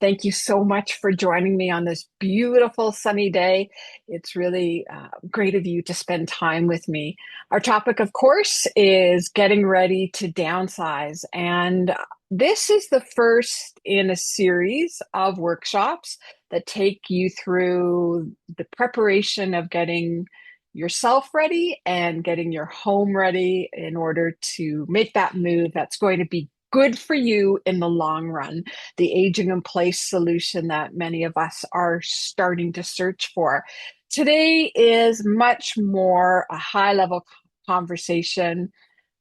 Thank you so much for joining me on this beautiful sunny day. It's really great of you to spend time with me. Our topic, of course, is getting ready to downsize. And this is the first in a series of workshops that take you through the preparation of getting yourself ready and getting your home ready in order to make that move that's going to be good for you in the long run, the aging in place solution that many of us are starting to search for. Today is much more a high level conversation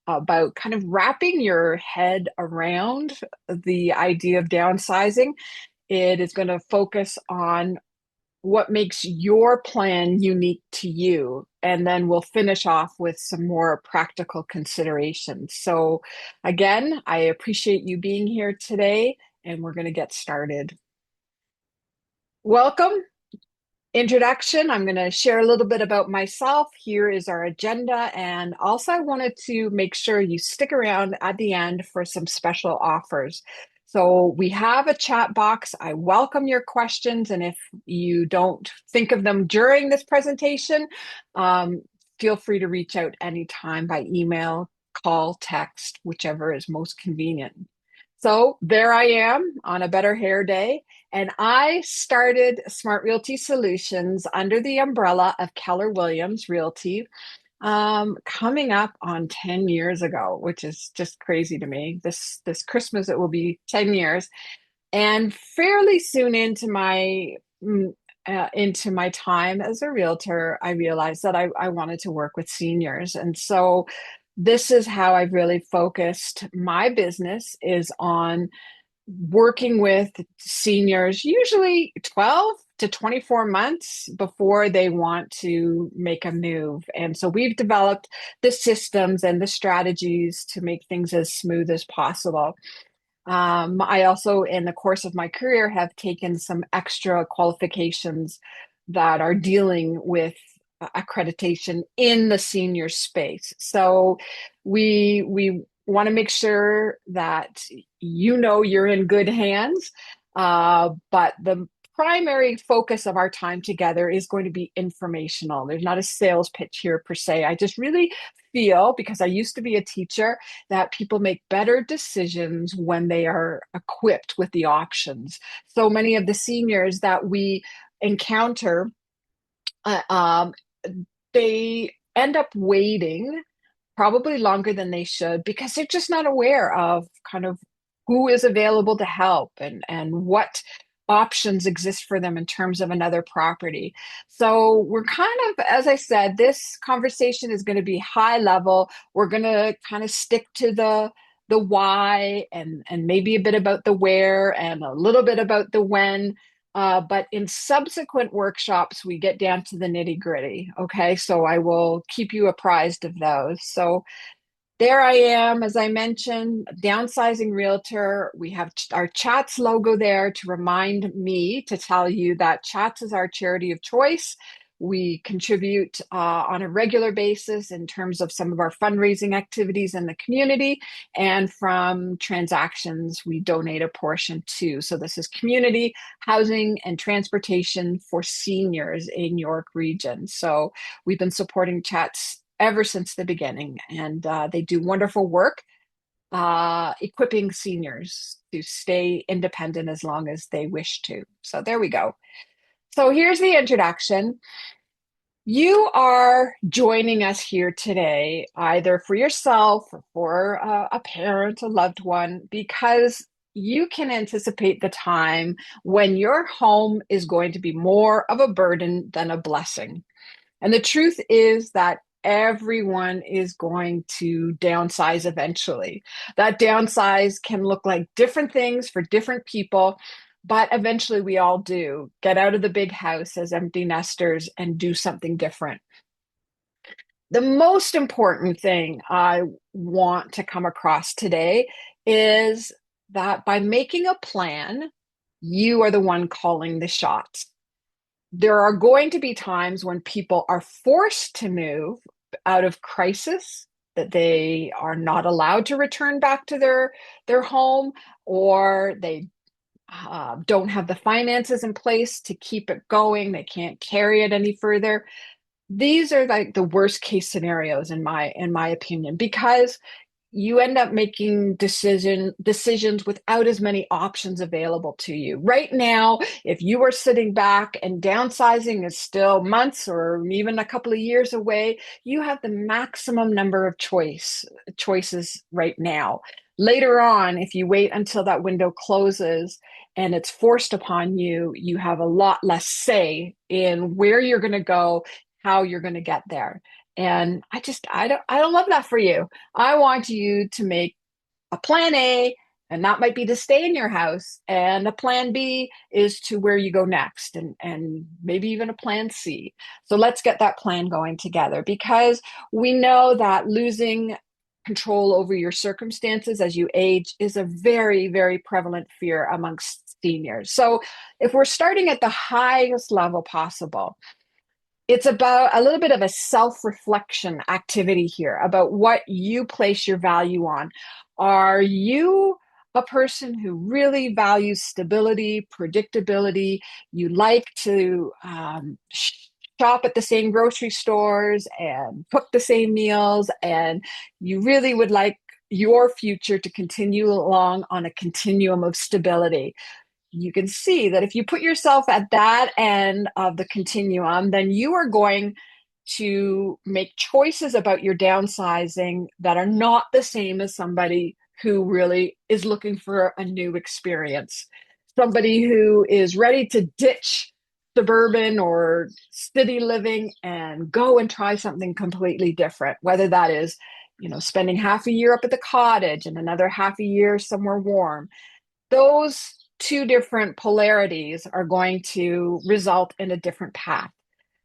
about kind of wrapping your head around the idea of downsizing. It is going to focus on what makes your plan unique to you. And then we'll finish off with some more practical considerations. So, again, I appreciate you being here today, and we're going to get started. Welcome. Introduction. I'm going to share a little bit about myself. Here is our agenda. And also, I wanted to make sure you stick around at the end for some special offers. So we have a chat box. I welcome your questions. And if you don't think of them during this presentation, um, feel free to reach out anytime by email, call, text, whichever is most convenient. So there I am on a better hair day. And I started S.M.A.R.T Realty Solutions under the umbrella of Keller Williams Realty, coming up on 10 years ago, which is just crazy to me. This Christmas, it will be 10 years. And fairly soon into my time as a realtor, I realized that I wanted to work with seniors. And so this is how I've really focused my business is on working with seniors, usually 12 to 24 months before they want to make a move. And so we've developed the systems and the strategies to make things as smooth as possible. I also, in the course of my career, have taken some extra qualifications that are dealing with accreditation in the senior space. So we want to make sure that you know you're in good hands. But the primary focus of our time together is going to be informational. There's not a sales pitch here per se. I just really feel, because I used to be a teacher, that people make better decisions when they are equipped with the options. So many of the seniors that we encounter, uh, um, they end up waiting probably longer than they should because they're just not aware of kind of who is available to help and what options exist for them in terms of another property. So we're kind of, as I said, this conversation is going to be high level. We're going to kind of stick to the why and maybe a bit about the where and a little bit about the when. But in subsequent workshops, we get down to the nitty gritty. Okay, so I will keep you apprised of those. So there I am, as I mentioned, downsizing realtor. We have our Chats logo there to remind me to tell you that Chats is our charity of choice. We contribute on a regular basis in terms of some of our fundraising activities in the community. And from transactions, we donate a portion too. So this is community, housing, and transportation for seniors in York Region. So we've been supporting Chats ever since the beginning, and they do wonderful work equipping seniors to stay independent as long as they wish to. So there we go. So here's the introduction. You are joining us here today, either for yourself or for a parent, a loved one, because you can anticipate the time when your home is going to be more of a burden than a blessing. And the truth is that everyone is going to downsize eventually. That downsize can look like different things for different people, but eventually we all do get out of the big house as empty nesters and do something different. The most important thing I want to come across today is that by making a plan, you are the one calling the shots. There are going to be times when people are forced to move out of crisis, that they are not allowed to return back to their home, or they don't have the finances in place to keep it going. They can't carry it any further. These are like the worst case scenarios in my opinion, because you end up making decisions without as many options available to you. Right now, if you are sitting back and downsizing is still months or even a couple of years away, you have the maximum number of choices right now. Later on, if you wait until that window closes and it's forced upon you, you have a lot less say in where you're going to go, how you're going to get there. And I don't love that for you. I want you to make a plan A, and that might be to stay in your house. And a plan B is to where you go next, and maybe even a plan C. So let's get that plan going together, because we know that losing control over your circumstances as you age is a very, very prevalent fear amongst seniors. So if we're starting at the highest level possible, it's about a little bit of a self-reflection activity here about what you place your value on. Are you a person who really values stability, predictability? You like to shop at the same grocery stores and cook the same meals, and you really would like your future to continue along on a continuum of stability. You can see that if you put yourself at that end of the continuum, then you are going to make choices about your downsizing that are not the same as somebody who really is looking for a new experience. Somebody who is ready to ditch suburban or city living and go and try something completely different, whether that is, spending half a year up at the cottage and another half a year somewhere warm. Those two different polarities are going to result in a different path.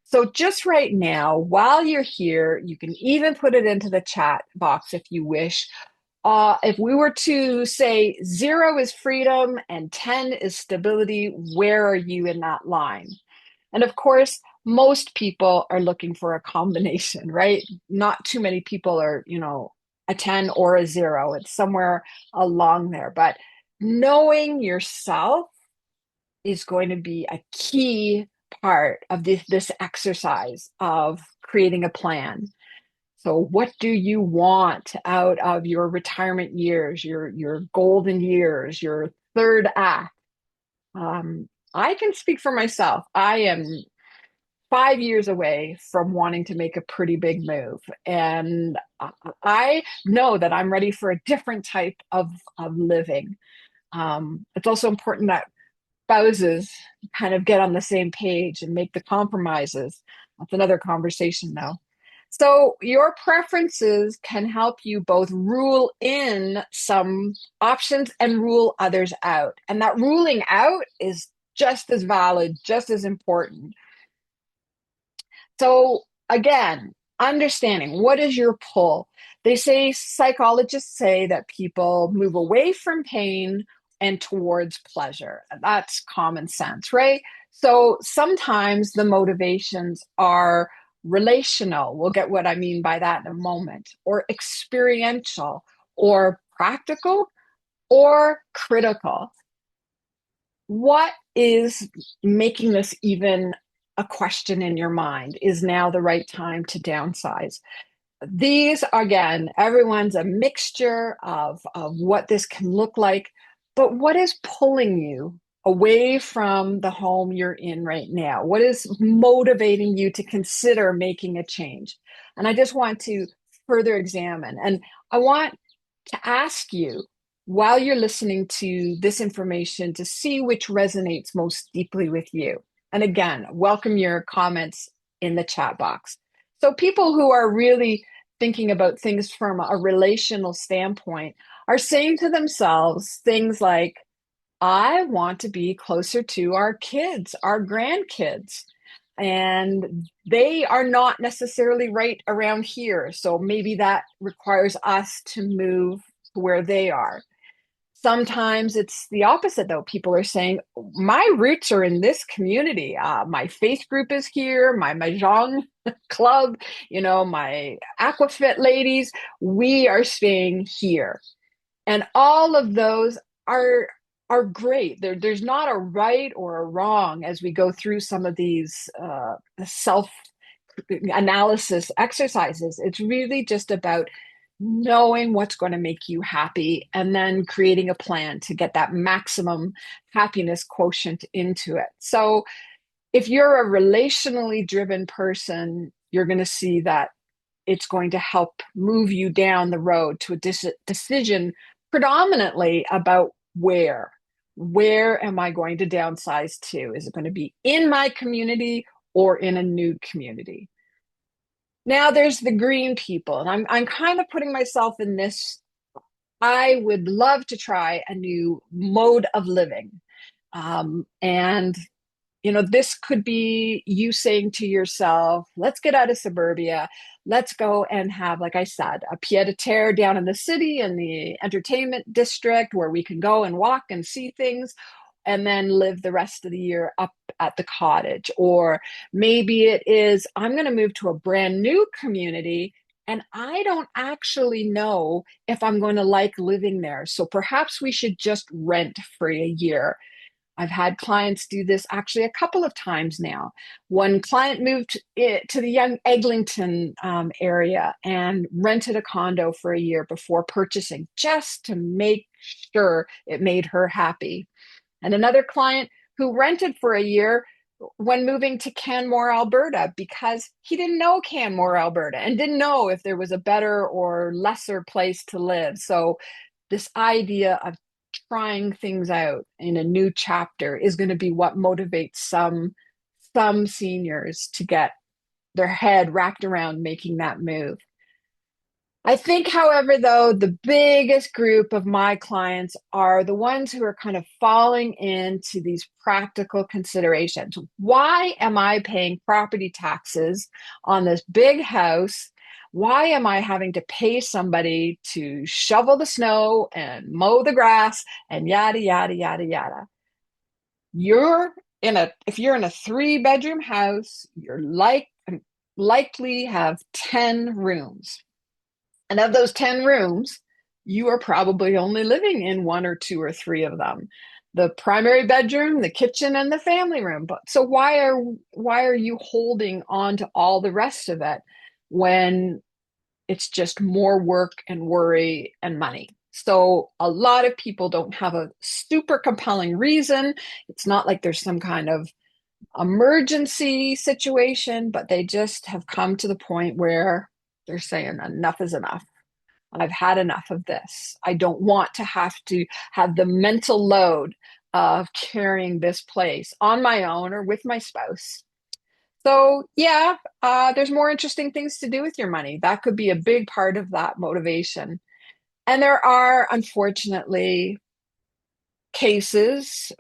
So, just right now, while you're here, you can even put it into the chat box if you wish. If we were to say 0 is freedom and 10 is stability, where are you in that line? And of course, most people are looking for a combination, right? Not too many people are, a 10 or a 0. It's somewhere along there. But knowing yourself is going to be a key part of this exercise of creating a plan. So what do you want out of your retirement years, your golden years, your third act? I can speak for myself. I am 5 years away from wanting to make a pretty big move. And I know that I'm ready for a different type of living. It's also important that spouses kind of get on the same page and make the compromises. That's another conversation, though. So, your preferences can help you both rule in some options and rule others out. And that ruling out is just as valid, just as important. So again, understanding what is your pull. Psychologists say that people move away from pain and towards pleasure. That's common sense, right? So sometimes the motivations are relational. We'll get what I mean by that in a moment, or experiential, or practical, or critical. What is making this even a question in your mind? Is now the right time to downsize? These, again, everyone's a mixture of what this can look like, but what is pulling you away from the home you're in right now? What is motivating you to consider making a change? And I just want to further examine. And I want to ask you, while you're listening to this information, to see which resonates most deeply with you. And again, welcome your comments in the chat box. So people who are really thinking about things from a relational standpoint are saying to themselves things like, I want to be closer to our kids, our grandkids, and they are not necessarily right around here. So maybe that requires us to move to where they are. Sometimes it's the opposite, though. People are saying, my roots are in this community. My faith group is here, my Mahjong club, my Aquafit ladies, we are staying here. And all of those are are great. There's not a right or a wrong as we go through some of these self analysis exercises. It's really just about knowing what's going to make you happy and then creating a plan to get that maximum happiness quotient into it. So, if you're a relationally driven person, you're going to see that it's going to help move you down the road to a decision predominantly about where am I going to downsize to? Is it going to be in my community or in a new community? Now there's the green people, and I'm kind of putting myself in this. I would love to try a new mode of living. And this could be you saying to yourself, let's get out of suburbia. Let's go and have, like I said, a pied a terre down in the city in the entertainment district where we can go and walk and see things and then live the rest of the year up at the cottage. Or maybe it is, I'm going to move to a brand new community and I don't actually know if I'm going to like living there. So perhaps we should just rent for a year. I've had clients do this actually a couple of times now. One client moved to the young Eglinton area and rented a condo for a year before purchasing, just to make sure it made her happy. And another client who rented for a year when moving to Canmore, Alberta, because he didn't know Canmore, Alberta, and didn't know if there was a better or lesser place to live. So, this idea of trying things out in a new chapter is going to be what motivates some seniors to get their head wrapped around making that move. I think, however, though, the biggest group of my clients are the ones who are kind of falling into these practical considerations. Why am I paying property taxes on this big house? Why am I having to pay somebody to shovel the snow and mow the grass and yada, yada, yada, yada? You're if you're in a three-bedroom house, likely have 10 rooms. And of those 10 rooms, you are probably only living in one or two or three of them. The primary bedroom, the kitchen, and the family room. But so why are you holding on to all the rest of it when it's just more work and worry and money? So a lot of people don't have a super compelling reason. It's not like there's some kind of emergency situation, but they just have come to the point where they're saying enough is enough. I've had enough of this. I don't want to have to have the mental load of carrying this place on my own or with my spouse. So, yeah, there's more interesting things to do with your money. That could be a big part of that motivation. And there are, unfortunately, cases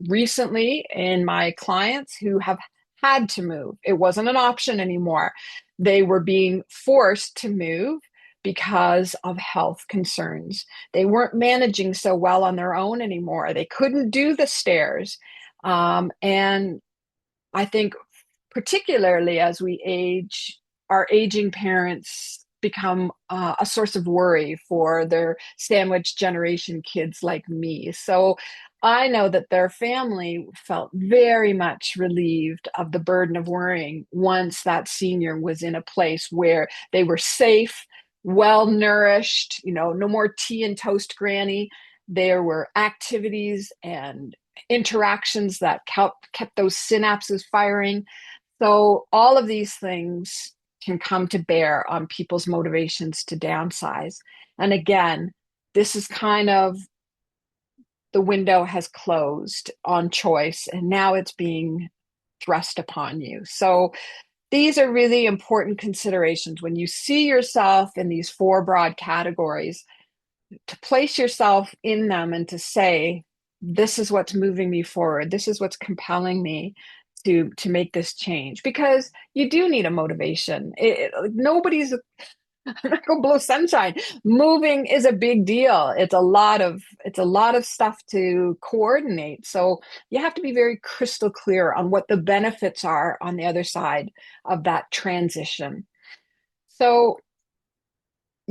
recently in my clients who have had to move. It wasn't an option anymore. They were being forced to move because of health concerns. They weren't managing so well on their own anymore. They couldn't do the stairs. And I think, particularly as we age, our aging parents become a source of worry for their sandwich generation kids like me. So I know that their family felt very much relieved of the burden of worrying once that senior was in a place where they were safe, well nourished, no more tea and toast granny. There were activities and interactions that kept those synapses firing. So all of these things can come to bear on people's motivations to downsize. And again, this is kind of the window has closed on choice and now it's being thrust upon you. So these are really important considerations when you see yourself in these four broad categories, to place yourself in them and to say, this is what's moving me forward. This is what's compelling me to make this change, because you do need a motivation. Nobody's I'm not gonna blow sunshine. Moving is a big deal. It's a lot of stuff to coordinate. So you have to be very crystal clear on what the benefits are on the other side of that transition. So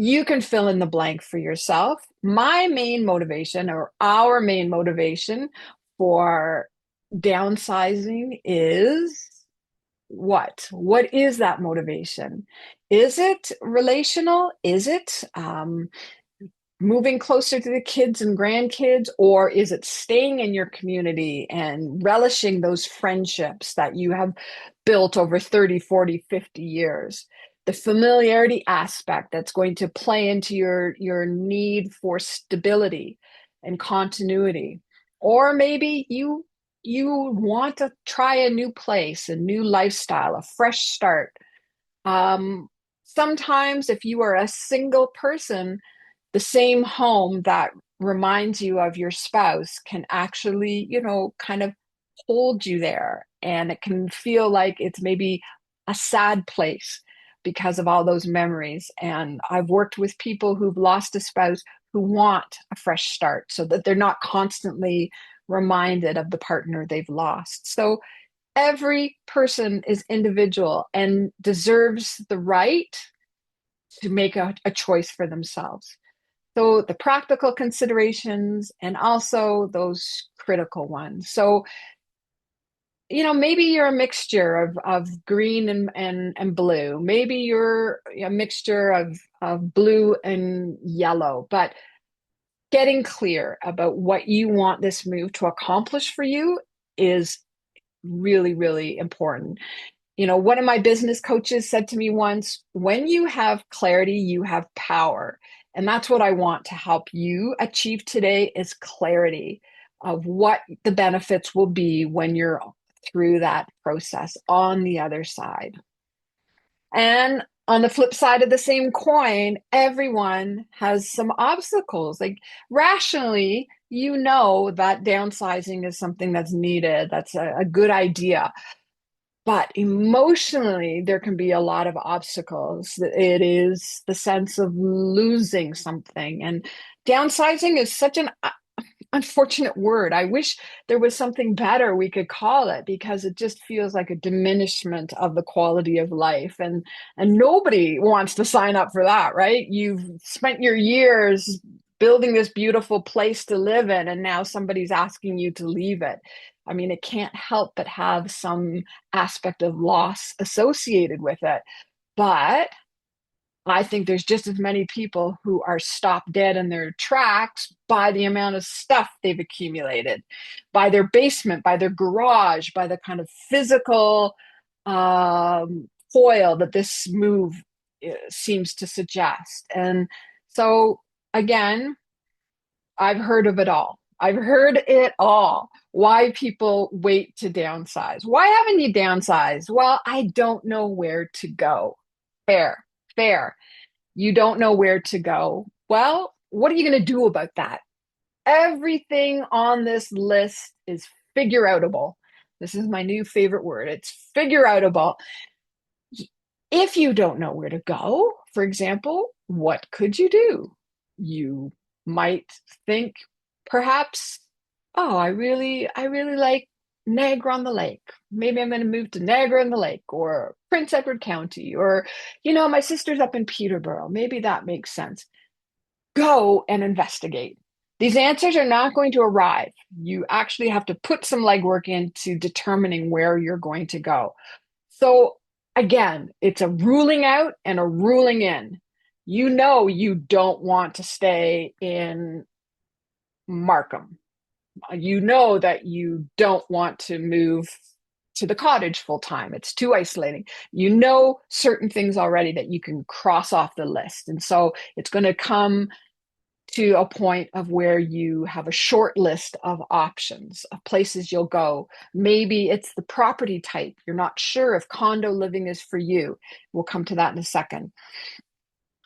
You can fill in the blank for yourself. My main motivation, or our main motivation for downsizing, is what? What is that motivation? Is it relational? Is it moving closer to the kids and grandkids, or is it staying in your community and relishing those friendships that you have built over 30, 40, 50 years? The familiarity aspect that's going to play into your need for stability and continuity. Or maybe you want to try a new place, a new lifestyle, a fresh start. Sometimes if you are a single person, the same home that reminds you of your spouse can actually, kind of hold you there. And it can feel like it's maybe a sad place because of all those memories. And I've worked with people who've lost a spouse who want a fresh start so that they're not constantly reminded of the partner they've lost. So every person is individual and deserves the right to make a choice for themselves. So the practical considerations and also those critical ones. So, maybe you're a mixture of green and blue. Maybe you're a mixture of blue and yellow, but getting clear about what you want this move to accomplish for you is really, really important. One of my business coaches said to me once, when you have clarity, you have power. And that's what I want to help you achieve today is clarity of what the benefits will be when you're through that process on the other side. And on the flip side of the same coin, everyone has some obstacles. Like rationally, you know that downsizing is something that's needed, that's a good idea. But emotionally, there can be a lot of obstacles. It is the sense of losing something. And downsizing is such an unfortunate word. I wish there was something better we could call it because it just feels like a diminishment of the quality of life. And nobody wants to sign up for that, right? You've spent your years building this beautiful place to live in, and now somebody's asking you to leave it. I mean, it can't help but have some aspect of loss associated with it. But I think there's just as many people who are stopped dead in their tracks by the amount of stuff they've accumulated, by their basement, by their garage, by the kind of physical foil that this move seems to suggest. And so, again, I've heard of it all. I've heard it all. Why people wait to downsize. Why haven't you downsized? Well, I don't know where to go. Fair, fair. You don't know where to go. Well, what are you going to do about that? Everything on this list is figure outable. This is my new favorite word. It's figure outable. If you don't know where to go, for example, what could you do? You might think perhaps, oh, I really like Niagara on the Lake. Maybe I'm going to move to Niagara on the Lake or Prince Edward County, or, my sister's up in Peterborough. Maybe that makes sense. Go and investigate. These answers are not going to arrive. You actually have to put some legwork into determining where you're going to go. So again, it's a ruling out and a ruling in. You don't want to stay in Markham. You know that you don't want to move to the cottage full time. It's too isolating. You know certain things already that you can cross off the list. And so it's going to come to a point of where you have a short list of options of places you'll go. Maybe it's the property type. You're not sure if condo living is for you. We'll come to that in a second.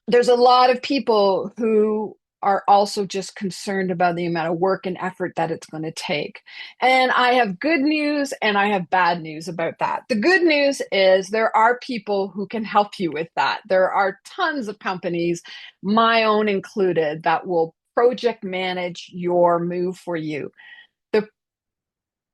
There's a lot of people who are also just concerned about the amount of work and effort that it's going to take. And I have good news and I have bad news about that. The good news is there are people who can help you with that. There are tons of companies, my own included, that will project manage your move for you. The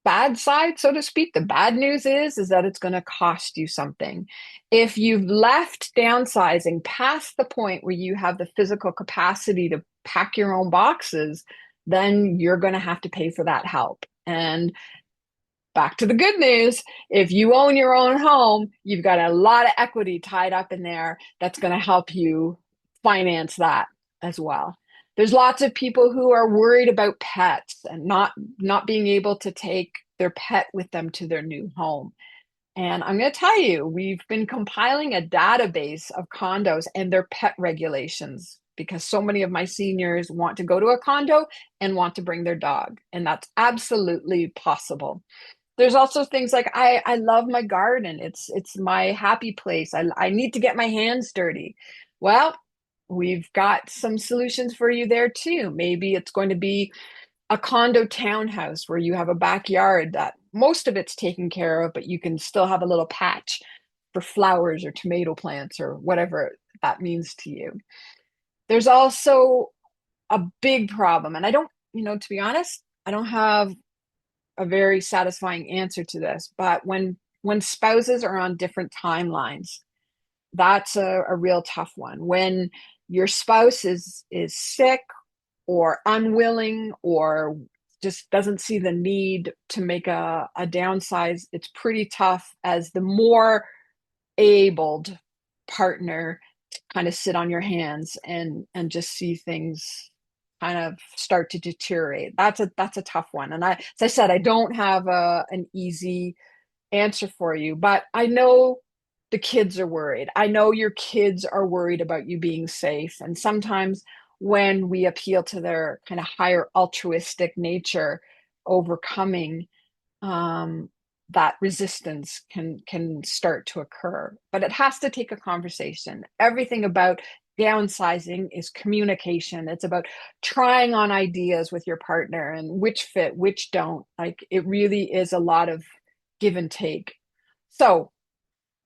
bad side, so to speak. The bad news is that it's going to cost you something. If you've left downsizing past the point where you have the physical capacity to pack your own boxes, then you're going to have to pay for that help. And back to the good news, if you own your own home, you've got a lot of equity tied up in there that's going to help you finance that as well. There's lots of people who are worried about pets and not being able to take their pet with them to their new home. And I'm going to tell you, we've been compiling a database of condos and their pet regulations because so many of my seniors want to go to a condo and want to bring their dog, and that's absolutely possible. There's also things like I love my garden. It's my happy place. I need to get my hands dirty. Well, we've got some solutions for you there too. Maybe it's going to be a condo townhouse where you have a backyard that most of it's taken care of, but you can still have a little patch for flowers or tomato plants or whatever that means to you. There's also a big problem, and I don't, to be honest, I don't have a very satisfying answer to this, but when spouses are on different timelines, that's a real tough one. When your spouse is sick or unwilling or just doesn't see the need to make a downsize, it's pretty tough as the more abled partner to kind of sit on your hands and just see things kind of start to deteriorate. That's a tough one. And as I said, I don't have an easy answer for you, but I know the kids are worried. I know your kids are worried about you being safe. And sometimes when we appeal to their kind of higher altruistic nature, overcoming um, that resistance can start to occur. But it has to take a conversation. Everything about downsizing is communication. It's about trying on ideas with your partner and which fit, which don't. Like it really is a lot of give and take. So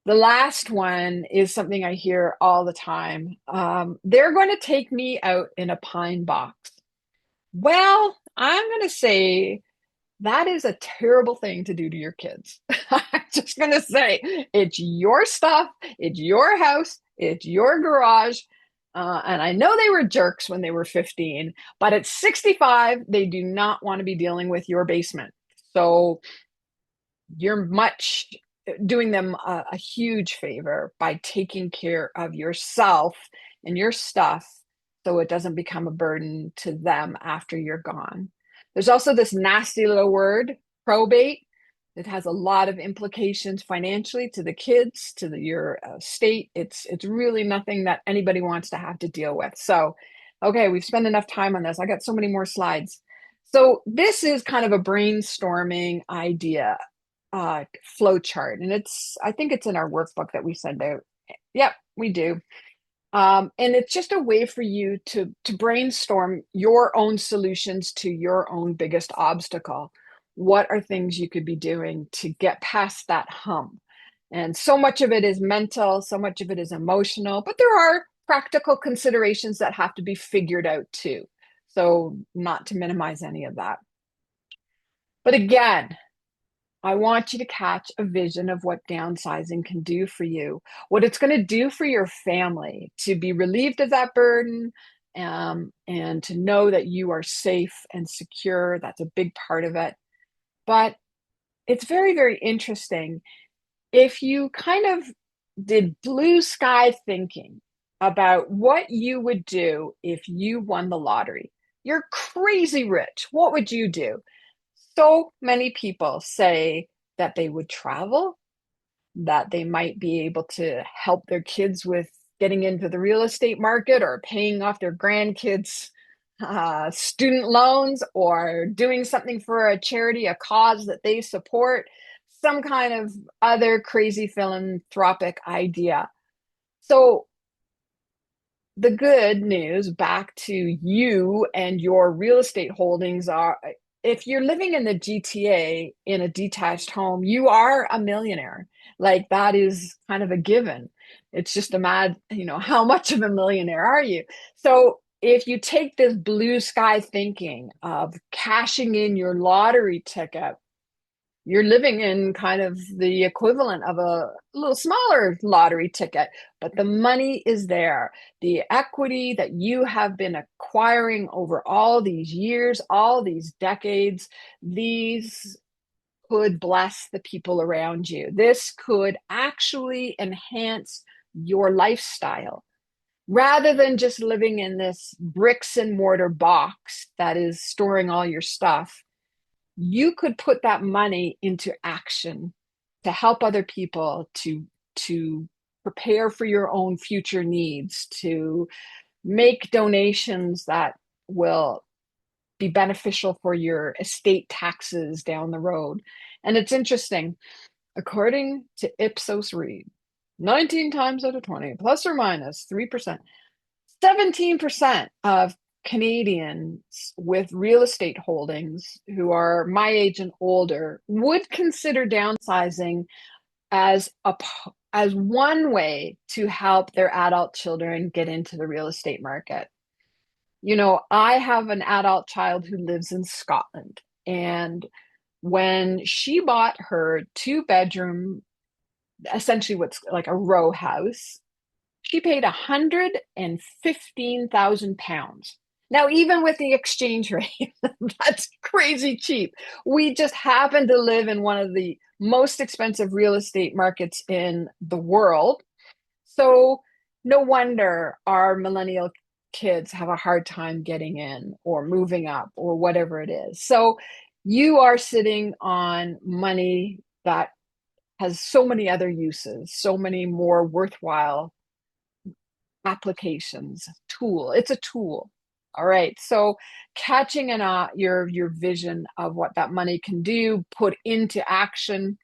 the last one is something I hear all the time. They're going to take me out in a pine box. Well, I'm going to say that is a terrible thing to do to your kids. I'm just going to say it's your stuff, it's your house, it's your garage. And I know they were jerks when they were 15, but at 65, they do not want to be dealing with your basement. So you're much doing them a huge favor by taking care of yourself and your stuff so it doesn't become a burden to them after you're gone. There's also this nasty little word, probate. It has a lot of implications financially to the kids, to your state. It's really nothing that anybody wants to have to deal with. So, okay, we've spent enough time on this. I got so many more slides. So this is kind of a brainstorming idea flow chart, and I think it's in our workbook that we send out. Yep, we do. And it's just a way for you to brainstorm your own solutions to your own biggest obstacle. What are things you could be doing to get past that hump? And so much of it is mental, so much of it is emotional, but there are practical considerations that have to be figured out too. So not to minimize any of that. But again, I want you to catch a vision of what downsizing can do for you, what it's going to do for your family, to be relieved of that burden, and to know that you are safe and secure. That's a big part of it. But it's very, very interesting. If you kind of did blue sky thinking about what you would do if you won the lottery, you're crazy rich. What would you do? So many people say that they would travel, that they might be able to help their kids with getting into the real estate market or paying off their grandkids' student loans or doing something for a charity, a cause that they support, some kind of other crazy philanthropic idea. So the good news back to you and your real estate holdings are if you're living in the GTA in a detached home, you are a millionaire. Like that is kind of a given. It's just a mad, how much of a millionaire are you? So if you take this blue sky thinking of cashing in your lottery ticket You're living in kind of the equivalent of a little smaller lottery ticket, but the money is there. The equity that you have been acquiring over all these years, all these decades, these could bless the people around you. This could actually enhance your lifestyle rather than just living in this bricks and mortar box that is storing all your stuff. You could put that money into action to help other people, to prepare for your own future needs, to make donations that will be beneficial for your estate taxes down the road. And it's interesting, according to Ipsos Reid, 19 times out of 20, plus or minus 3%, 17% of Canadians with real estate holdings who are my age and older would consider downsizing as a as one way to help their adult children get into the real estate market. You know, I have an adult child who lives in Scotland, and when she bought her two-bedroom, essentially what's like a row house, she paid £115,000. Now, even with the exchange rate, that's crazy cheap. We just happen to live in one of the most expensive real estate markets in the world. So, no wonder our millennial kids have a hard time getting in or moving up or whatever it is. So, you are sitting on money that has so many other uses, so many more worthwhile applications. Tool, it's a tool. All right, so catching your vision of what that money can do, put into action,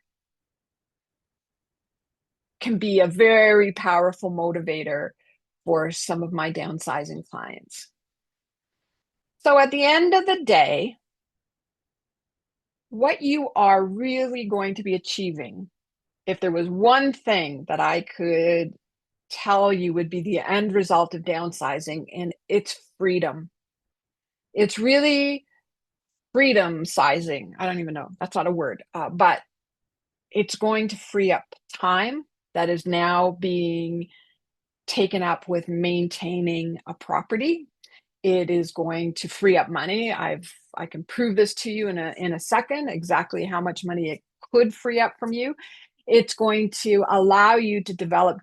can be a very powerful motivator for some of my downsizing clients. So at the end of the day, what you are really going to be achieving, if there was one thing that I could tell you would be the end result of downsizing, and it's freedom. It's really freedom sizing. I don't even know. That's not a word, but it's going to free up time that is now being taken up with maintaining a property. It is going to free up money. I can prove this to you in a second, exactly how much money it could free up from you. It's going to allow you to develop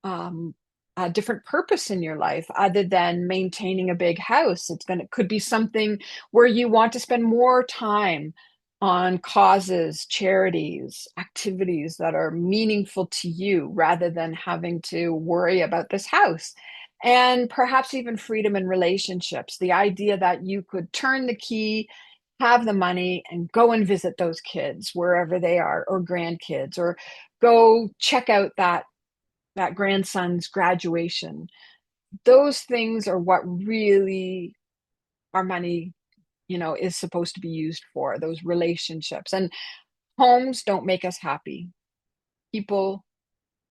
um, a different purpose in your life other than maintaining a big house. It could be something where you want to spend more time on causes, charities, activities that are meaningful to you rather than having to worry about this house. And perhaps even freedom in relationships. The idea that you could turn the key, have the money, and go and visit those kids wherever they are, or grandkids, or go check out that grandson's graduation. Those things are what really our money, is supposed to be used for, those relationships. And homes don't make us happy. People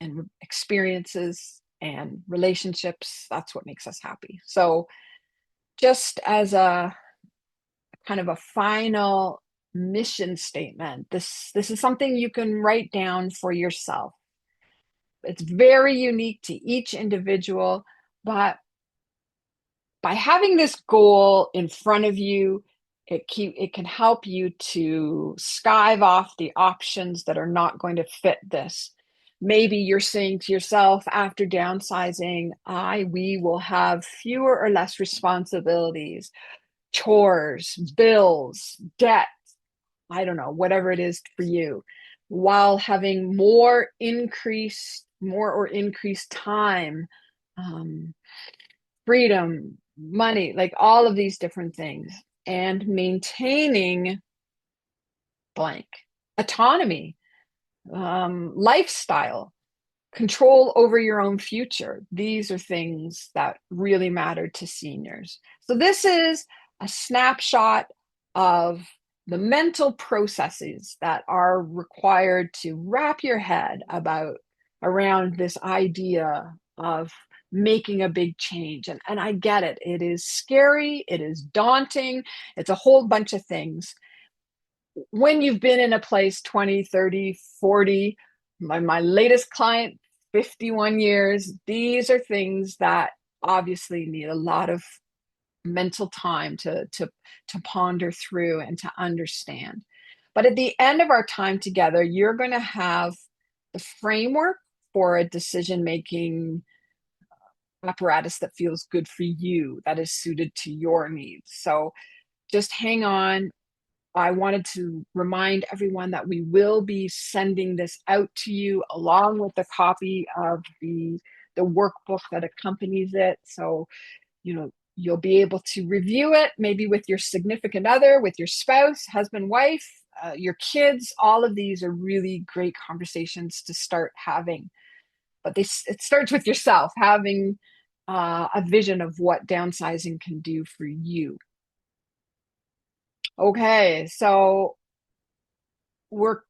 and experiences and relationships, that's what makes us happy. So just as a kind of a final mission statement, this is something you can write down for yourself. It's very unique to each individual, but by having this goal in front of you, it can help you to skive off the options that are not going to fit this. Maybe you're saying to yourself after downsizing, we will have fewer or less responsibilities, chores, bills, debt, I don't know, whatever it is for you, while having more or increased time, um, freedom, money, like all of these different things, and maintaining blank autonomy, lifestyle, control over your own future. These are things that really matter to seniors. So, this is a snapshot of the mental processes that are required to wrap your head around this idea of making a big change. And I get it. It is scary, it is daunting, it's a whole bunch of things. when you've been in a place 20, 30, 40, my latest client, 51 years, these are things that obviously need a lot of mental time to ponder through and to understand. But at the end of our time together, you're going to have the framework for a decision making apparatus that feels good for you, that is suited to your needs. So just hang on. I wanted to remind everyone that we will be sending this out to you along with the copy of the workbook that accompanies it. So, you'll be able to review it maybe with your significant other, with your spouse, husband, wife, your kids. All of these are really great conversations to start having. But it starts with yourself having a vision of what downsizing can do for you. Okay, so we're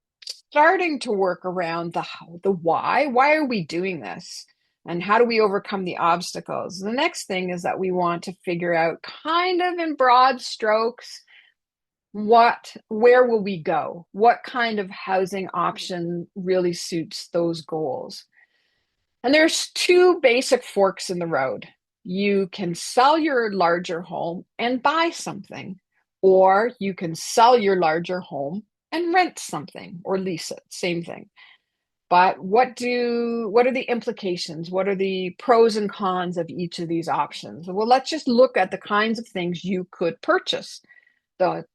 starting to work around the why. Why are we doing this? And how do we overcome the obstacles? The next thing is that we want to figure out, kind of in broad strokes, where will we go? What kind of housing option really suits those goals? And there's two basic forks in the road. You can sell your larger home and buy something, or you can sell your larger home and rent something or lease it. Same thing. But what are the implications? What are the pros and cons of each of these options? Well, let's just look at the kinds of things you could purchase.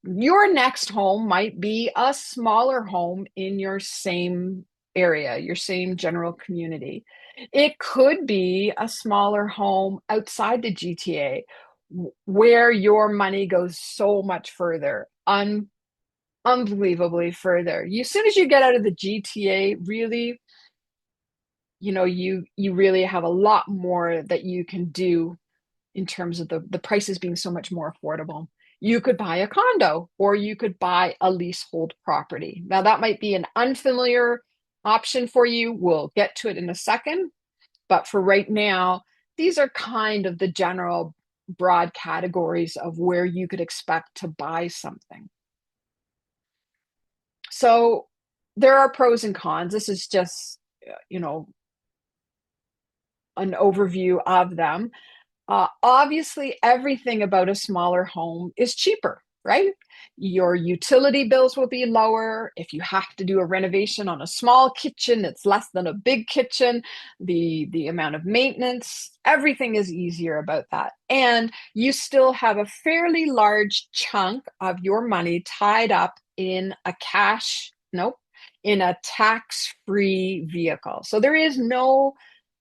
Your next home might be a smaller home in your same area, your same general community. It could be a smaller home outside the GTA where your money goes so much further, unbelievably further. As soon as you get out of the GTA, really, you really have a lot more that you can do in terms of the prices being so much more affordable. You could buy a condo or you could buy a leasehold property. Now, that might be an unfamiliar option for you. We'll get to it in a second. But for right now, these are kind of the general broad categories of where you could expect to buy something. So there are pros and cons. This is just, an overview of them. Obviously, everything about a smaller home is cheaper, right? Your utility bills will be lower. If you have to do a renovation on a small kitchen, it's less than a big kitchen. The amount of maintenance, everything is easier about that. And you still have a fairly large chunk of your money tied up in nope, in a tax-free vehicle. So there is no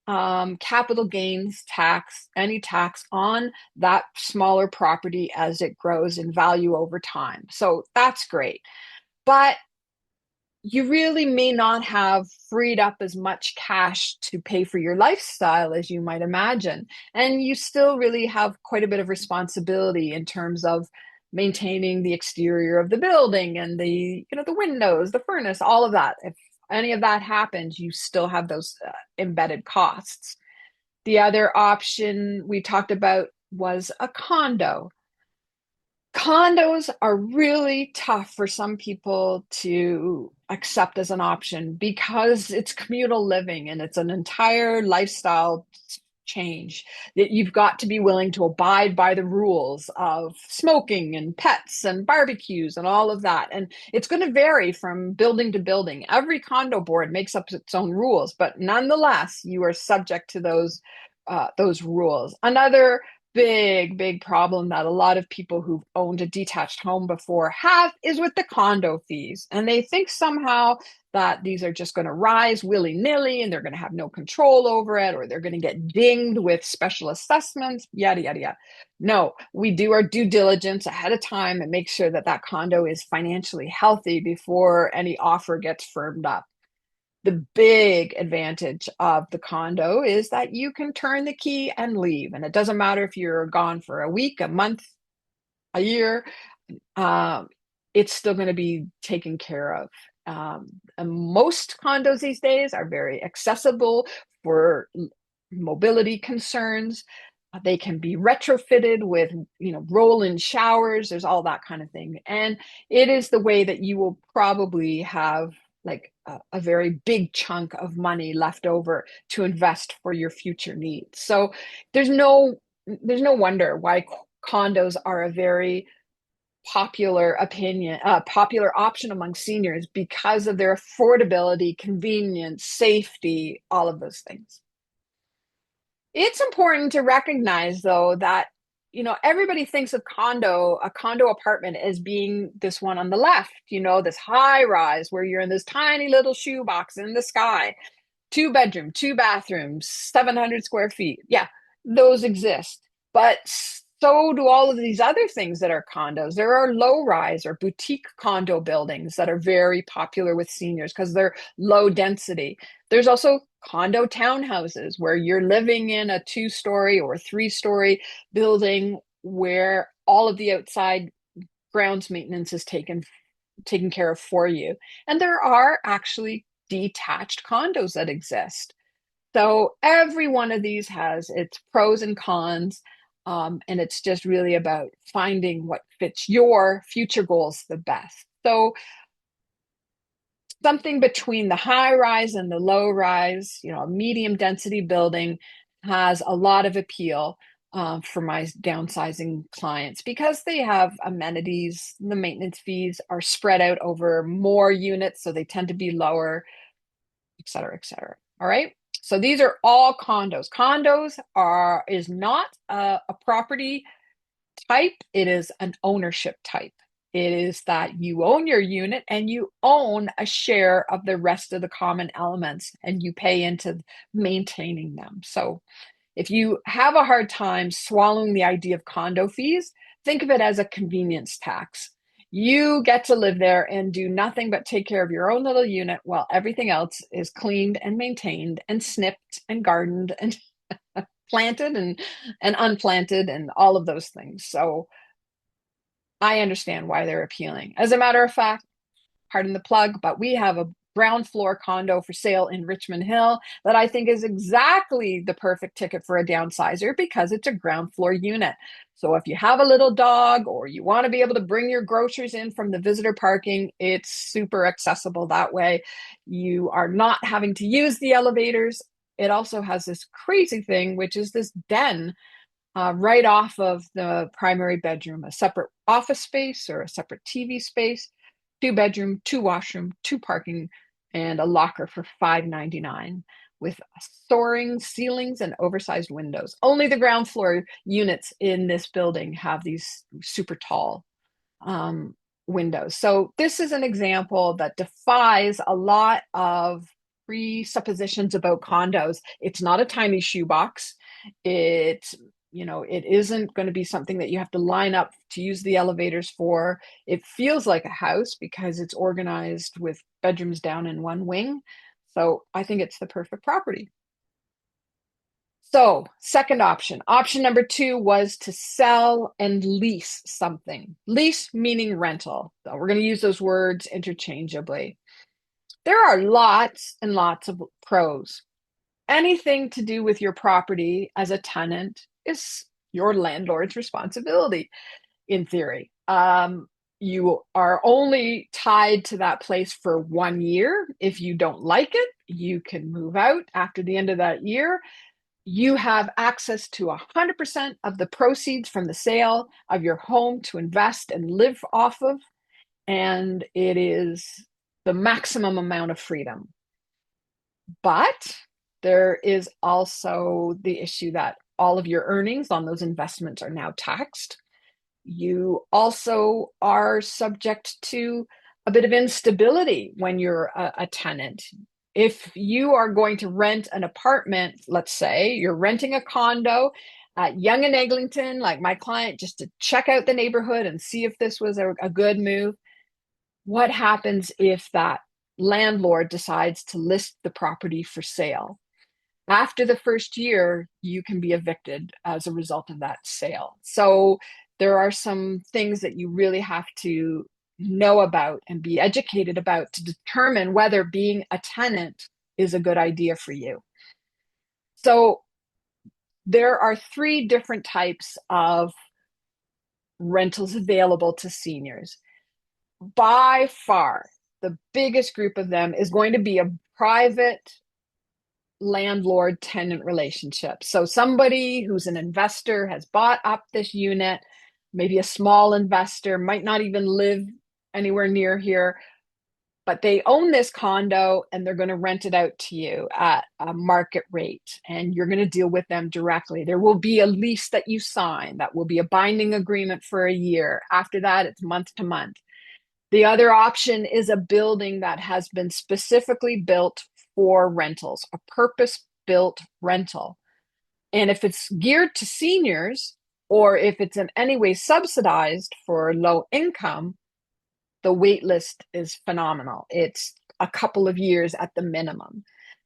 capital gains tax, any tax on that smaller property as it grows in value over time. So that's great. But you really may not have freed up as much cash to pay for your lifestyle as you might imagine. And you still really have quite a bit of responsibility in terms of maintaining the exterior of the building and the windows, the furnace, all of that. If any of that happens, you still have those embedded costs. The other option we talked about was a condo. Condos are really tough for some people to accept as an option because it's communal living and it's an entire lifestyle change that you've got to be willing to abide by the rules of smoking and pets and barbecues and all of that. And it's going to vary from building to building. Every condo board makes up its own rules, but nonetheless, you are subject to those rules. Another big problem that a lot of people who've owned a detached home before have is with the condo fees. And they think somehow that these are just going to rise willy-nilly and they're going to have no control over it, or they're going to get dinged with special assessments, yada, yada, yada. No, we do our due diligence ahead of time and make sure that that condo is financially healthy before any offer gets firmed up. The big advantage of the condo is that you can turn the key and leave. And it doesn't matter if you're gone for a week, a month, a year, it's still going to be taken care of. And most condos these days are very accessible for mobility concerns. They can be retrofitted with, roll-in showers. There's all that kind of thing. And it is the way that you will probably have like a very big chunk of money left over to invest for your future needs. So there's no there's no wonder why condos are a very popular option among seniors because of their affordability, convenience, safety, all of those things. It's important to recognize, though, that everybody thinks of a condo apartment as being this one on the left, this high rise where you're in this tiny little shoebox in the sky, 2 bedroom, 2 bathrooms, 700 square feet. Yeah, those exist. But so do all of these other things that are condos. There are low rise or boutique condo buildings that are very popular with seniors because they're low density. There's also condo townhouses where you're living in a 2 story or 3 story building where all of the outside grounds maintenance is taken care of for you. And there are actually detached condos that exist. So every one of these has its pros and cons. And it's just really about finding what fits your future goals the best. So something between the high rise and the low rise, a medium density building has a lot of appeal for my downsizing clients because they have amenities. The maintenance fees are spread out over more units, so they tend to be lower, et cetera, et cetera. All right. So these are all condos. Condos is not a property type, it is an ownership type. It is that you own your unit and you own a share of the rest of the common elements and you pay into maintaining them. So if you have a hard time swallowing the idea of condo fees, think of it as a convenience tax. You get to live there and do nothing but take care of your own little unit while everything else is cleaned and maintained and snipped and gardened and planted and unplanted and all of those things. So I understand why they're appealing. As a matter of fact, pardon the plug, but we have a ground floor condo for sale in Richmond Hill that I think is exactly the perfect ticket for a downsizer because it's a ground floor unit. So if you have a little dog or you want to be able to bring your groceries in from the visitor parking, it's super accessible that way. You are not having to use the elevators. It also has this crazy thing, which is this den right off of the primary bedroom, a separate office space or a separate TV space, 2 bedroom, 2 washroom, 2 parking, and a locker for $5.99 with soaring ceilings and oversized windows. Only the ground floor units in this building have these super tall um, windows. So this is an example that defies a lot of presuppositions about condos. It's not a tiny shoebox. It isn't going to be something that you have to line up to use the elevators for. It feels like a house because it's organized with bedrooms down in one wing. So I think it's the perfect property. So, second option. Option number two was to sell and lease something. Lease meaning rental. So we're going to use those words interchangeably. There are lots and lots of pros. Anything to do with your property as a tenant is your landlord's responsibility, in theory. You are only tied to that place for 1 year. If you don't like it, you can move out after the end of that year. You have access to 100% of the proceeds from the sale of your home to invest and live off of. And it is the maximum amount of freedom. But there is also the issue that all of your earnings on those investments are now taxed. You also are subject to a bit of instability when you're a tenant. If you are going to rent an apartment, let's say you're renting a condo at Yonge and Eglinton, like my client, just to check out the neighborhood and see if this was a good move. What happens if that landlord decides to list the property for sale? After the first year, you can be evicted as a result of that sale. So there are some things that you really have to know about and be educated about to determine whether being a tenant is a good idea for you. So there are three different types of rentals available to seniors. By far, the biggest group of them is going to be a private landlord tenant relationship. So somebody who's an investor has bought up this unit, maybe a small investor, might not even live anywhere near here, but they own this condo and they're going to rent it out to you at a market rate, and you're going to deal with them directly. There will be a lease that you sign that will be a binding agreement for a year. After that, it's month to month. The other option is a building that has been specifically built for rentals, a purpose built rental. And if it's geared to seniors, or if it's in any way subsidized for low income, the wait list is phenomenal. It's a couple of years at the minimum.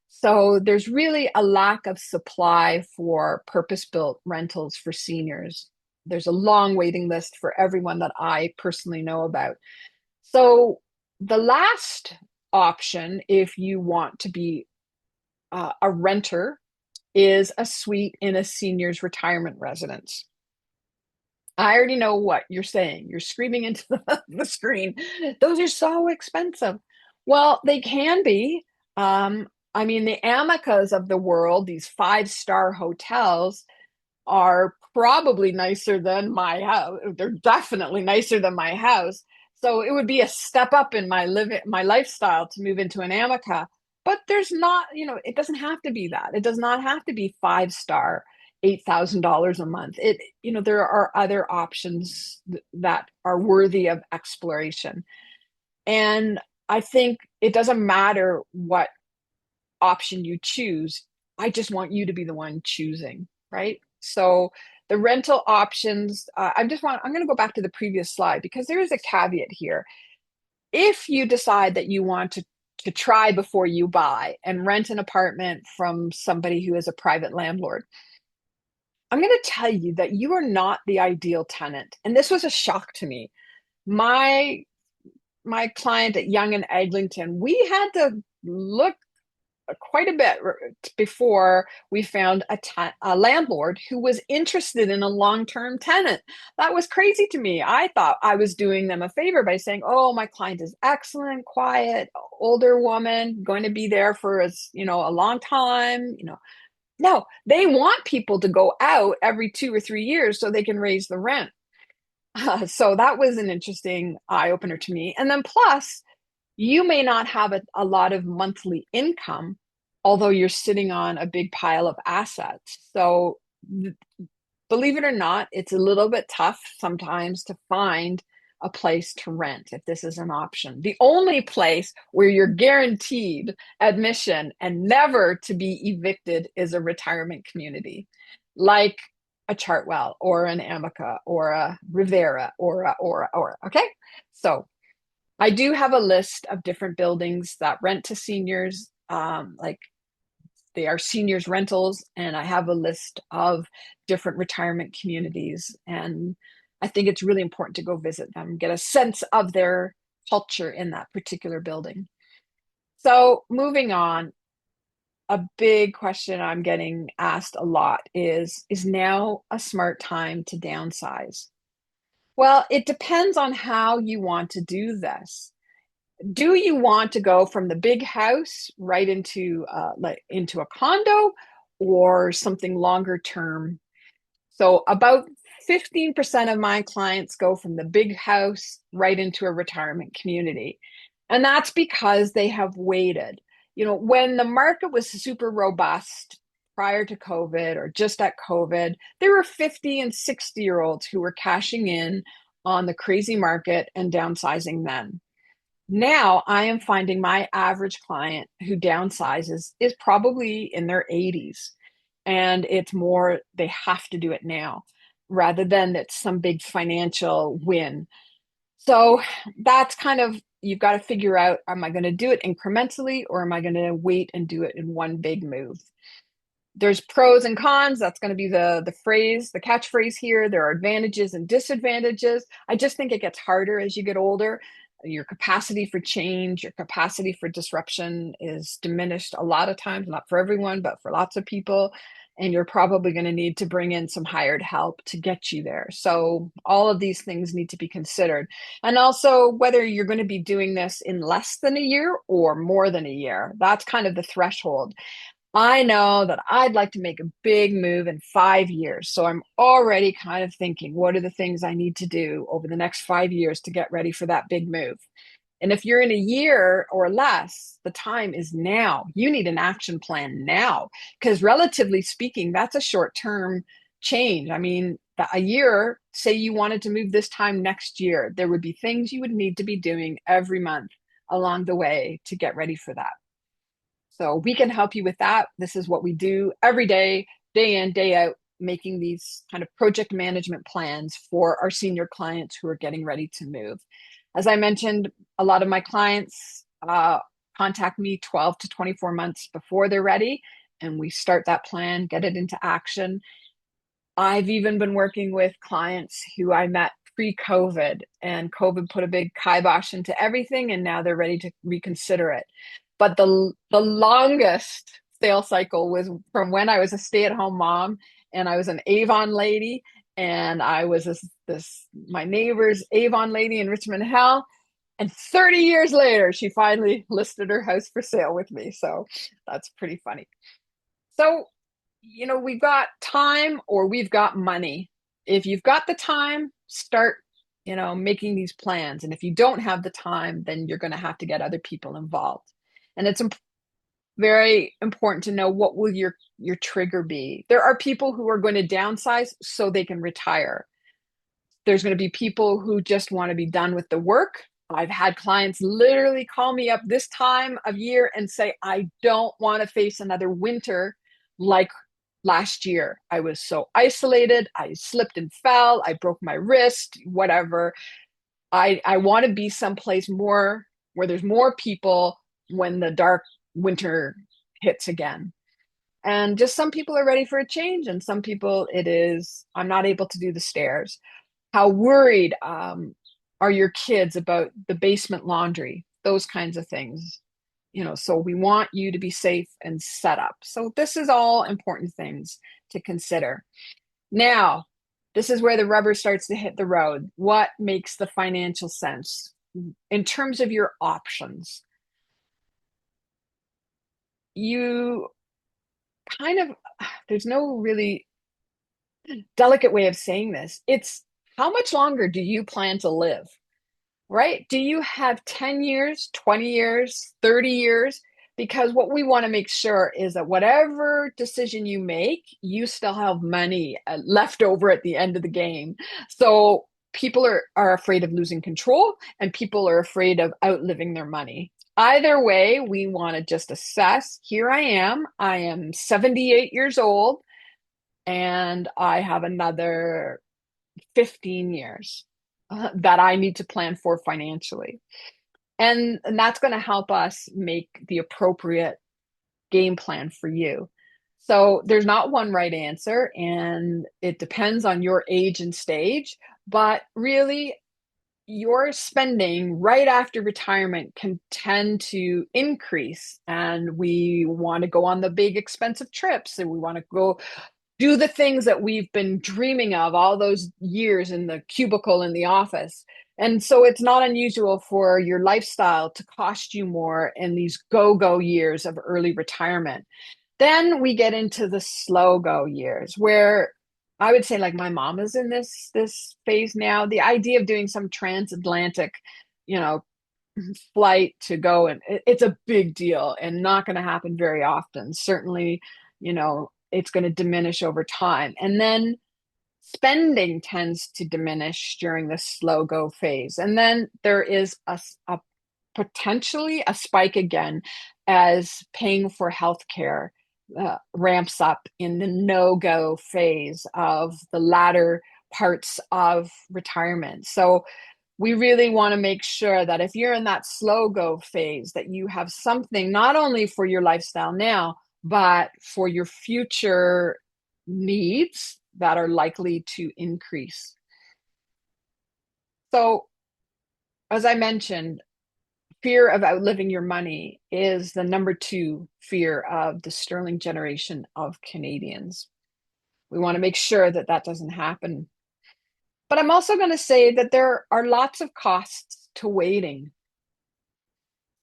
So there's really a lack of supply for purpose-built rentals for seniors. There's a long waiting list for everyone that I personally know about. So the last option, if you want to be a renter, is a suite in a senior's retirement residence. I already know what you're saying. You're screaming into the screen. Those are so expensive. Well, they can be. I mean, the Amicas of the world, these five-star hotels, are probably nicer than my house. They're definitely nicer than my house. So it would be a step up in my lifestyle to move into an Amica. But there's not, it doesn't have to be that. It does not have to be five-star, $8,000 a month. There are other options that are worthy of exploration. And I think it doesn't matter what option you choose. I just want you to be the one choosing, right? So the rental options, I'm going to go back to the previous slide because there is a caveat here. If you decide that you want to try before you buy and rent an apartment from somebody who is a private landlord, I'm going to tell you that you are not the ideal tenant. And this was a shock to me. My client at Young and Eglinton, we had to look quite a bit before we found a landlord who was interested in a long-term tenant. That was crazy to me. I thought I was doing them a favor by saying, oh, my client is excellent, quiet, older woman, going to be there for a long time. No, they want people to go out every 2 or 3 years so they can raise the rent. So that was an interesting eye opener to me. And then plus, you may not have a lot of monthly income, although you're sitting on a big pile of assets. So believe it or not, it's a little bit tough sometimes to find a place to rent if this is an option. The only place where you're guaranteed admission and never to be evicted is a retirement community, like a Chartwell or an Amica or a Rivera or okay. So I do have a list of different buildings that rent to seniors, like they are seniors rentals, and I have a list of different retirement communities. And I think it's really important to go visit them, get a sense of their culture in that particular building. So moving on, a big question I'm getting asked a lot is now a smart time to downsize? Well, it depends on how you want to do this. Do you want to go from the big house right into a condo or something longer term? So about 15% of my clients go from the big house right into a retirement community. And that's because they have waited. When the market was super robust prior to COVID or just at COVID, there were 50 and 60-year-olds who were cashing in on the crazy market and downsizing then. Now I am finding my average client who downsizes is probably in their 80s. And it's more, they have to do it now rather than it's some big financial win. So that's kind of, you've got to figure out, am I going to do it incrementally or am I going to wait and do it in one big move? There's pros and cons. That's going to be the catchphrase here. There are advantages and disadvantages. I just think it gets harder as you get older. Your capacity for change, your capacity for disruption is diminished a lot of times, not for everyone, but for lots of people. and you're probably going to need to bring in some hired help to get you there. So all of these things need to be considered. And also whether you're going to be doing this in less than a year or more than a year. That's kind of the threshold. I know that I'd like to make a big move in 5 years. So I'm already kind of thinking, what are the things I need to do over the next 5 years to get ready for that big move? And if you're in a year or less, the time is now. You need an action plan now, because relatively speaking, that's a short term change. I mean, a year, say you wanted to move this time next year, there would be things you would need to be doing every month along the way to get ready for that. So we can help you with that. This is what we do every day, day in, day out, making these kind of project management plans for our senior clients who are getting ready to move. As I mentioned, a lot of my clients contact me 12 to 24 months before they're ready, and we start that plan, get it into action. I've even been working with clients who I met pre-COVID, and COVID put a big kibosh into everything, and now they're ready to reconsider it. But the longest sales cycle was from when I was a stay-at-home mom and I was an Avon lady, and I was this my neighbor's Avon lady in Richmond Hill. And 30 years later, she finally listed her house for sale with me. So that's pretty funny. So, we've got time or we've got money. If you've got the time, start, making these plans. And if you don't have the time, then you're going to have to get other people involved. And it's very important to know what will your trigger be. There are people who are going to downsize so they can retire. There's going to be people who just want to be done with the work. I've had clients literally call me up this time of year and say, I don't want to face another winter like last year. I was so isolated. I slipped and fell. I broke my wrist, whatever. I want to be someplace more where there's more people when the dark winter hits again. And just some people are ready for a change, and some people it is, I'm not able to do the stairs. How worried are your kids about the basement laundry? Those kinds of things. So we want you to be safe and set up. So this is all important things to consider. Now, this is where the rubber starts to hit the road. What makes the financial sense in terms of your options? You kind of, there's no really delicate way of saying this. It's how much longer do you plan to live? Right? Do you have 10 years, 20 years, 30 years? Because what we want to make sure is that whatever decision you make, you still have money left over at the end of the game. So people are afraid of losing control, and people are afraid of outliving their money. Either way, we want to just assess, here I am 78 years old, and I have another 15 years that I need to plan for financially. And that's going to help us make the appropriate game plan for you. So there's not one right answer, and it depends on your age and stage, but really your spending right after retirement can tend to increase, and we want to go on the big expensive trips, and we want to go do the things that we've been dreaming of all those years in the cubicle in the office. And so it's not unusual for your lifestyle to cost you more in these go-go years of early retirement. Then we get into the slow go years where I would say like my mom is in this phase now. The idea of doing some transatlantic, you know, flight to go, and it's a big deal and not going to happen very often. Certainly, it's going to diminish over time. And then spending tends to diminish during the slow go phase. And then there is a potentially a spike again as paying for healthcare ramps up in the no go phase of the latter parts of retirement. So we really want to make sure that if you're in that slow go phase, that you have something not only for your lifestyle now, but for your future needs that are likely to increase. So, as I mentioned, fear of outliving your money is the number two fear of the sterling generation of Canadians. We want to make sure that that doesn't happen. But I'm also going to say that there are lots of costs to waiting.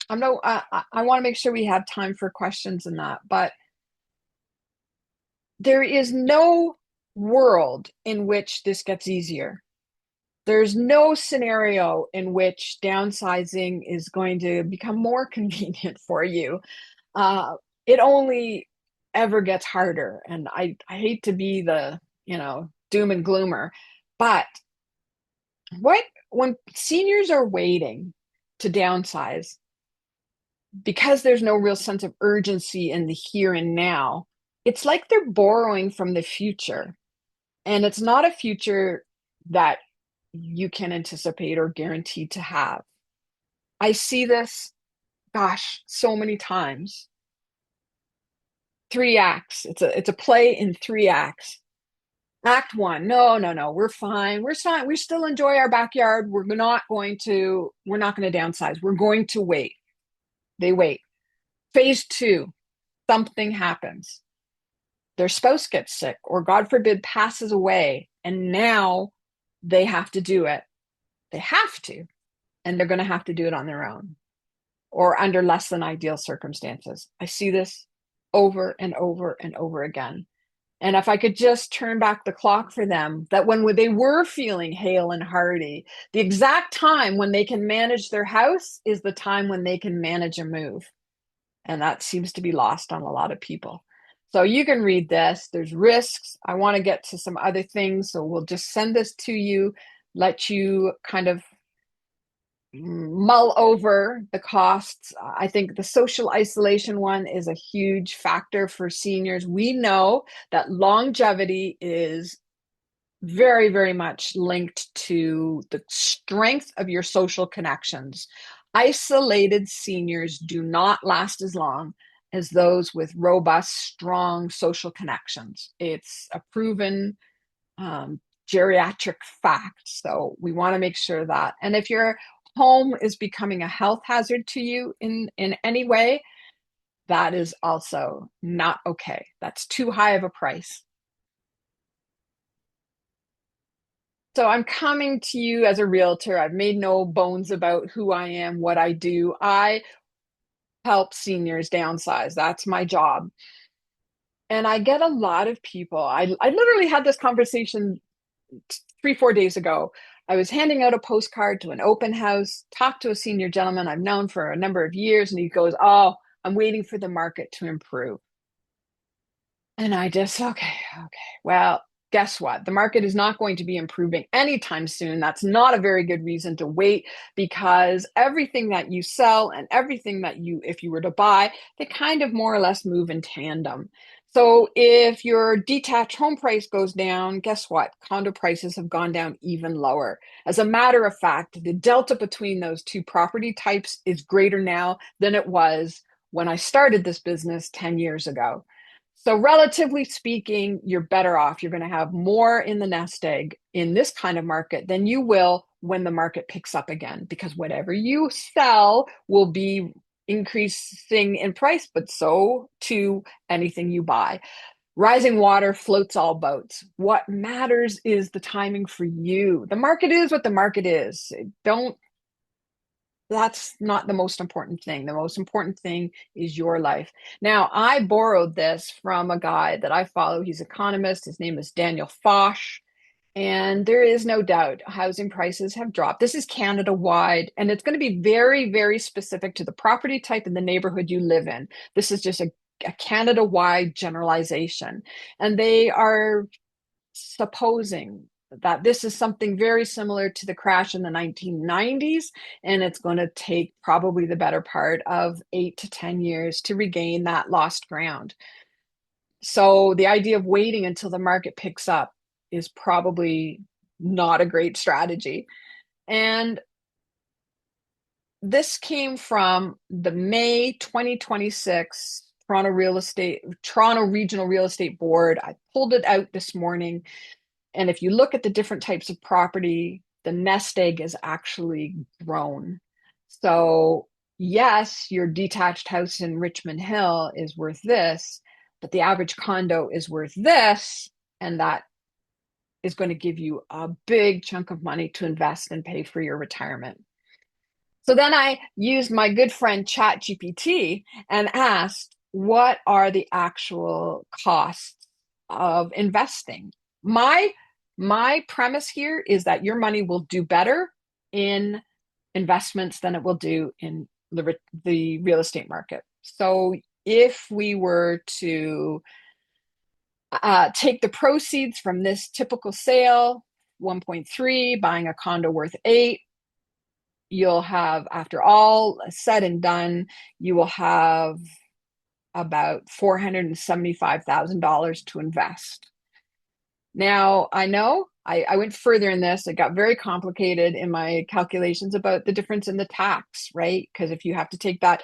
I want to make sure we have time for questions in that, but there is no world in which this gets easier. There's no scenario in which downsizing is going to become more convenient for you. Uh, it only ever gets harder. And I hate to be the, doom and gloomer, but what when seniors are waiting to downsize because there's no real sense of urgency in the here and now, it's like they're borrowing from the future. And it's not a future that you can anticipate or guarantee to have. I see this, gosh, so many times. Three acts. It's a play in three acts. Act one, no, no, no, we're fine. We're fine. We still enjoy our backyard. We're not going to downsize. We're going to wait. They wait. Phase two, something happens. Their spouse gets sick or God forbid passes away. And now they have to do it. They have to. And they're going to have to do it on their own or under less than ideal circumstances. I see this over and over and over again. And if I could just turn back the clock for them, that when they were feeling hale and hearty, the exact time when they can manage their house is the time when they can manage a move. And that seems to be lost on a lot of people. So you can read this. There's risks. I want to get to some other things. So we'll just send this to you, let you kind of mull over the costs. I think the social isolation one is a huge factor for seniors. We know that longevity is very, very much linked to the strength of your social connections. Isolated seniors do not last as long as those with robust, strong social connections. It's a proven geriatric fact. So we want to make sure that. And if your home is becoming a health hazard to you in any way, that is also not okay. That's too high of a price. So I'm coming to you as a realtor. I've made no bones about who I am, what I do. I help seniors downsize. That's my job. And I get a lot of people. I literally had this conversation 3, 4 days ago. I was handing out a postcard to an open house, talked to a senior gentleman I've known for a number of years, and he goes, "Oh, I'm waiting for the market to improve." And I just, okay. Well, guess what? The market is not going to be improving anytime soon. That's not a very good reason to wait because everything that you sell and everything that if you were to buy, they kind of more or less move in tandem. So if your detached home price goes down, guess what? Condo prices have gone down even lower. As a matter of fact, the delta between those two property types is greater now than it was when I started this business 10 years ago. So, relatively speaking, you're better off. You're going to have more in the nest egg in this kind of market than you will when the market picks up again, because whatever you sell will be increasing in price, but so too anything you buy. Rising water floats all boats. What matters is the timing for you. The market is what the market is. Don't That's not the most important thing. The most important thing is your life. Now, I borrowed this from a guy that I follow. He's an economist. His name is Daniel Foch. And there is no doubt housing prices have dropped. This is Canada wide, and it's going to be very, very specific to the property type and the neighborhood you live in. This is just a Canada wide generalization. And they are supposing that this is something very similar to the crash in the 1990s, and it's going to take probably the better part of 8 to 10 years to regain that lost ground. So the idea of waiting until the market picks up is probably not a great strategy. And this came from the May 2026 Toronto Regional Real Estate Board. I pulled it out this morning. And if you look at the different types of property, the nest egg is actually grown. So yes, your detached house in Richmond Hill is worth this, but the average condo is worth this, and that is going to give you a big chunk of money to invest and pay for your retirement. So then I used my good friend ChatGPT and asked, what are the actual costs of investing? My my premise here is that your money will do better in investments than it will do in the real estate market. So if we were to take the proceeds from this typical sale, 1.3, buying a condo worth 8, you'll have, after all said and done, you will have about $475,000 to invest. Now, I know I went further in this. It got very complicated in my calculations about the difference in the tax, right? Because if you have to take that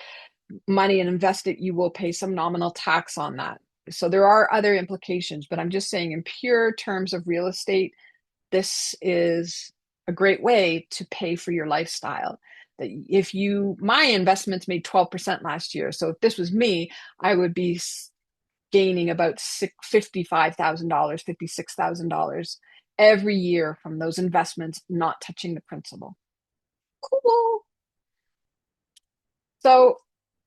money and invest it, you will pay some nominal tax on that. So there are other implications, but I'm just saying, in pure terms of real estate, this is a great way to pay for your lifestyle. That if you, my investments made 12% last year. So if this was me, I would be gaining about $55,000, $56,000 every year from those investments, not touching the principal. Cool. So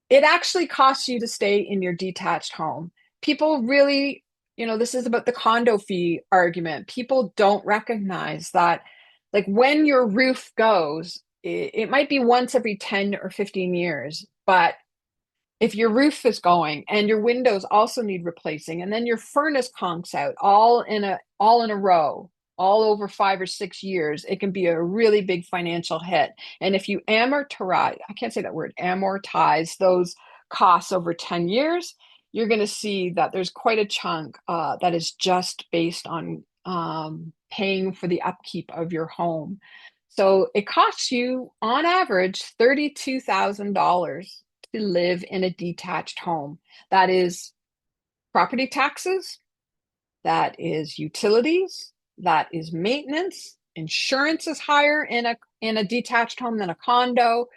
it actually costs you to stay in your detached home. People really, this is about the condo fee argument. People don't recognize that, like, when your roof goes, it might be once every 10 or 15 years, but if your roof is going and your windows also need replacing, and then your furnace conks out all in a row, all over 5 or 6 years, it can be a really big financial hit. And if you amortize, I can't say that word, amortize those costs over 10 years, you're going to see that there's quite a chunk that is just based on paying for the upkeep of your home. So it costs you on average $32,000 to live in a detached home. That is property taxes, that is utilities, that is maintenance. Insurance is higher in a detached home than a condo.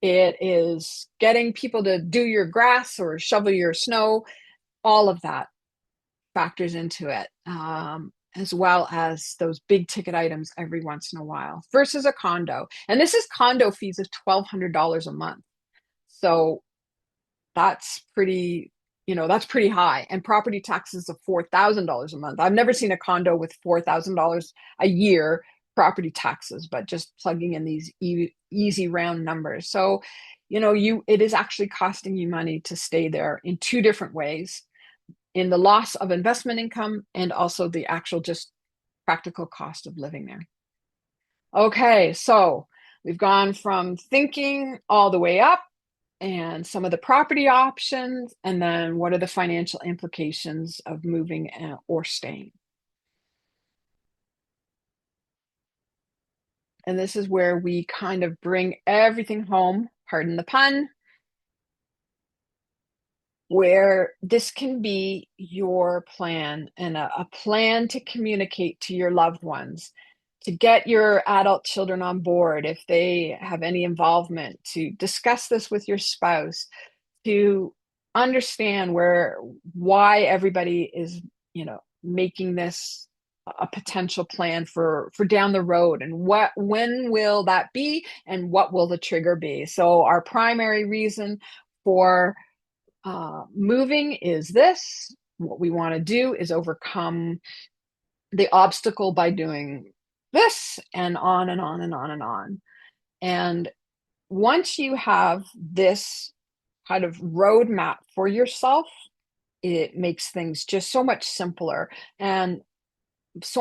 It is getting people to do your grass or shovel your snow. All of that factors into it, as well as those big ticket items every once in a while versus a condo. And this is condo fees of $1,200 a month. So that's pretty high. And property taxes of $4,000 a month. I've never seen a condo with $4,000 a year property taxes, but just plugging in these easy round numbers. So, it is actually costing you money to stay there in two different ways, in the loss of investment income and also the actual just practical cost of living there. Okay, so we've gone from thinking all the way up and some of the property options, and then what are the financial implications of moving or staying. And this is where we kind of bring everything home, pardon the pun, where this can be your plan and a plan to communicate to your loved ones, to get your adult children on board if they have any involvement, to discuss this with your spouse, to understand why everybody is, making this a potential plan for down the road, and when will that be, and what will the trigger be. So our primary reason for moving is this. What we want to do is overcome the obstacle by doing this, and on and on and on and on. And once you have this kind of roadmap for yourself, it makes things just so much simpler and so